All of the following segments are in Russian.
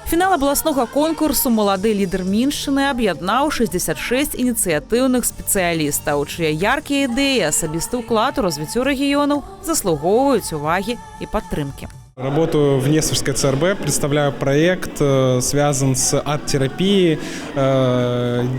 Фінал абласнога конкурсу «Малады лідар Міншчыны» аб'яднаў 66 ініцыятыўных спецыялістаў, чыя яркія ідэі і асабісты ўклад у развіццё рэгіёнаў заслугоўваюць увагі і падтрымкі. Работаю в Несвежской ЦРБ, представляю проект, связан с арт-терапией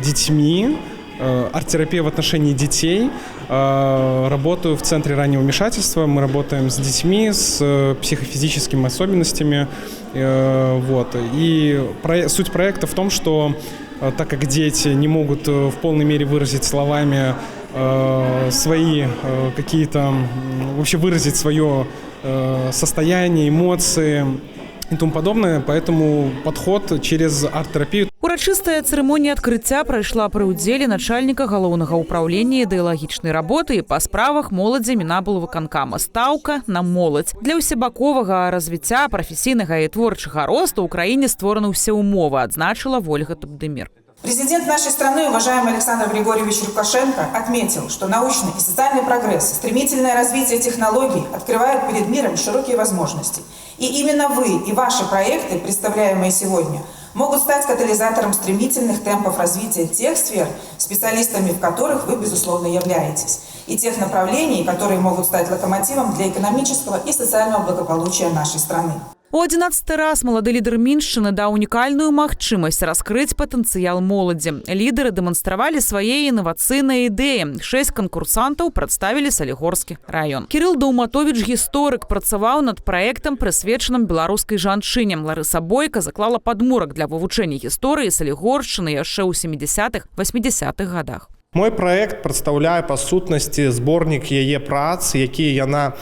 детьми, арт-терапия в отношении детей. Работаю в Центре раннего вмешательства. Мы работаем с детьми с психофизическими особенностями. Вот. И суть проекта в том, что так как дети не могут в полной мере выразить словами свои какие-то, вообще выразить свое состояние, эмоции и тому подобное, поэтому подход через арт-терапию. Урачыстая цырымонія адкрыцця прайшла пры ўдзеле начальніка галоўнага ўпраўлення ідэалагічнай работы і па справах моладзі Мінаблвыканкама. Стаўка на моладзь. Для ўсебаковага развіцця прафесійнага і творчага росту ў краіне створаны ўсе умовы, адзначыла Вольга Тупдемир. Президент нашей страны, уважаемый Александр Григорьевич Лукашенко, отметил, что научный и социальный прогресс, стремительное развитие технологий открывают перед миром широкие возможности. И именно вы и ваши проекты, представляемые сегодня, могут стать катализатором стремительных темпов развития тех сфер, специалистами в которых вы, безусловно, являетесь, и тех направлений, которые могут стать локомотивом для экономического и социального благополучия нашей страны. У 11-й раз малады лідар Міншчыны даў унікальную магчымасць раскрыць патэнцыял моладзі. Лідары дэманстравалі свае інавацыйныя ідэі. 6 канкурсантаў прадставілі Салігорскі раён. Кірыл Даўматовіч, гісторык, працаваў над праектам, прысвечаным беларускай жанчыне. Ларыса Бойка заклала падмурак для вывучэння гісторыі Салігоршчыны яшчэ ў 70-х-80-х годах. Мой проект прадстаўляе па сутнасці зборнік яе прац, які яна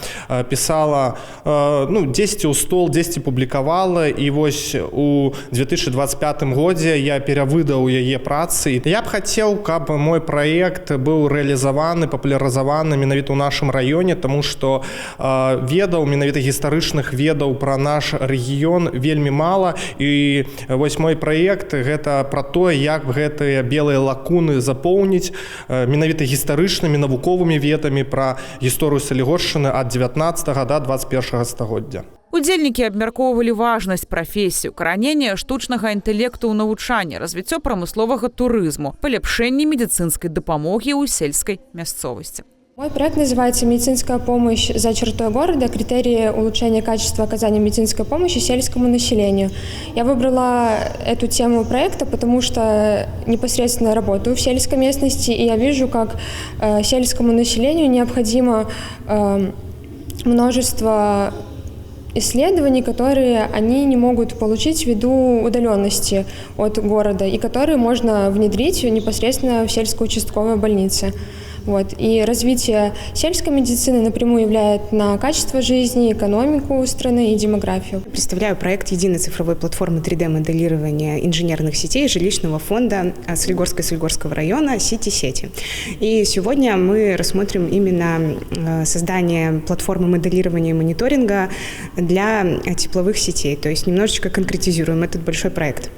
пісала 10 у стол, 10 публікавала, і вось у 2025 годзе я перавыдаў яе працы. Я б хацеў, каб мой проект быў рэалізаваны, папулярызаваны менавіта ў нашым раёне, таму што ведаў, менавіта гістарычных ведаў пра наш рэгіён вельмі мала, і вось мой проект гэта пра тое, як гэтыя белыя лакуны запоўніць менавіта гістарычнымі навуковымі ведамі пра гісторыю Салігоршчыны ад 19 да 21 стагоддзя. Удзельнікі абмяркоўвалі важнасць прафесію, каранення штучнага інтэлекту ў навучанні, развіццё прамысловага турызму, паляпшэнне медыцынскай дапамогі ў сельскай мясцовасці. Мой проект называется «Медицинская помощь за чертой города. Критерии улучшения качества оказания медицинской помощи сельскому населению». Я выбрала эту тему проекта, потому что непосредственно работаю в сельской местности, и я вижу, как сельскому населению необходимо множество исследований, которые они не могут получить ввиду удаленности от города, и которые можно внедрить непосредственно в сельско-участковой больнице. Вот. И развитие сельской медицины напрямую влияет на качество жизни, экономику страны и демографию. Представляю проект единой цифровой платформы 3D-моделирования инженерных сетей жилищного фонда Солигорского района «Сити-сети». И сегодня мы рассмотрим именно создание платформы моделирования и мониторинга для тепловых сетей, то есть немножечко конкретизируем этот большой проект.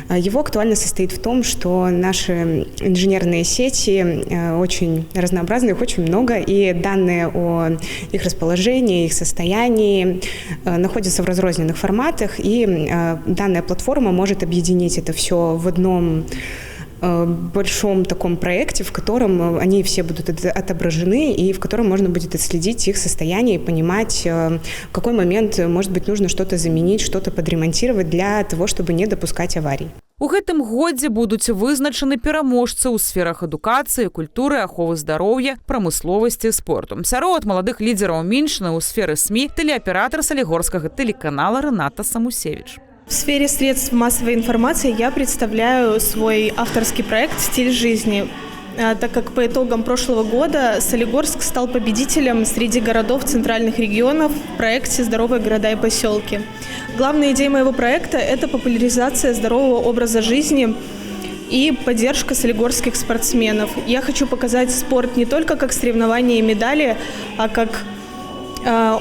Его актуальность состоит в том, что наши инженерные сети очень разнообразны, их очень много, и данные о их расположении, их состоянии находятся в разрозненных форматах, и данная платформа может объединить это все в одном большом таком проекте, в котором они все будут отображены и в котором можно будет отследить их состояние и понимать, в какой момент, может быть, нужно что-то заменить, что-то подремонтировать для того, чтобы не допускать аварий. У гэтым годзе будуць вызначаны пераможцы ў сферах адукацыі, культуры, аховы здароўя, прамысловасці, спорту. Сярод маладых лідераў Міншчыны ў сферы СМИ тэлеаператор Салігорскага тэлеканала Рената Самусевич. В сфере средств массовой информации я представляю свой авторский проект «Стиль жизни», так как по итогам прошлого года Солигорск стал победителем среди городов центральных регионов в проекте «Здоровые города и поселки». Главная идея моего проекта – это популяризация здорового образа жизни и поддержка солигорских спортсменов. Я хочу показать спорт не только как соревнования и медали, а как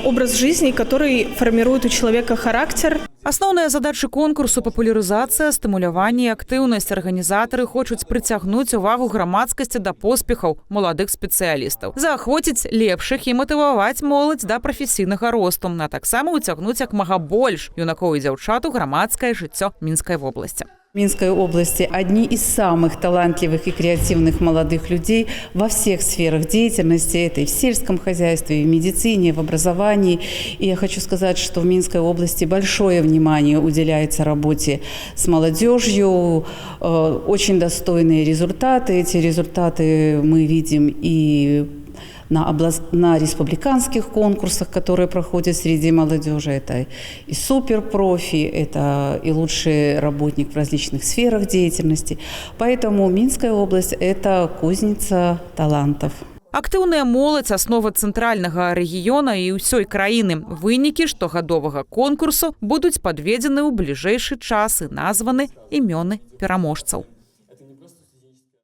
образ жизни, который формирует у человека характер. Асноўныя задачы конкурсу – папулярызацыя, стымуляванне і актыўнасць. Арганізатары хочуць прыцягнуць увагу грамадскасці да поспехаў маладых спецыялістаў, заахвоціць лепшых і матываваць моладзь да прафесійнага росту, а таксама ўцягнуць як мага больш юнакоў і дзяўчат у грамадскае жыццё Мінскай вобласці. В Минской области одни из самых талантливых и креативных молодых людей во всех сферах деятельности. Это и в сельском хозяйстве, и в медицине, и в образовании. И я хочу сказать, что в Минской области большое внимание уделяется работе с молодежью. Очень достойные результаты. Эти результаты мы видим и на республиканских конкурсах, которые проходят среди молодежи. Это и суперпрофи, это и лучший работник в различных сферах деятельности. Поэтому Минская область – это кузница талантов. Актыўная моладзь – аснова цэнтральнага рэгіёна і ўсёй краіны. Вынікі штогадовага конкурсу будуць падведзены ў бліжэйшы час і названы імёны пераможцаў.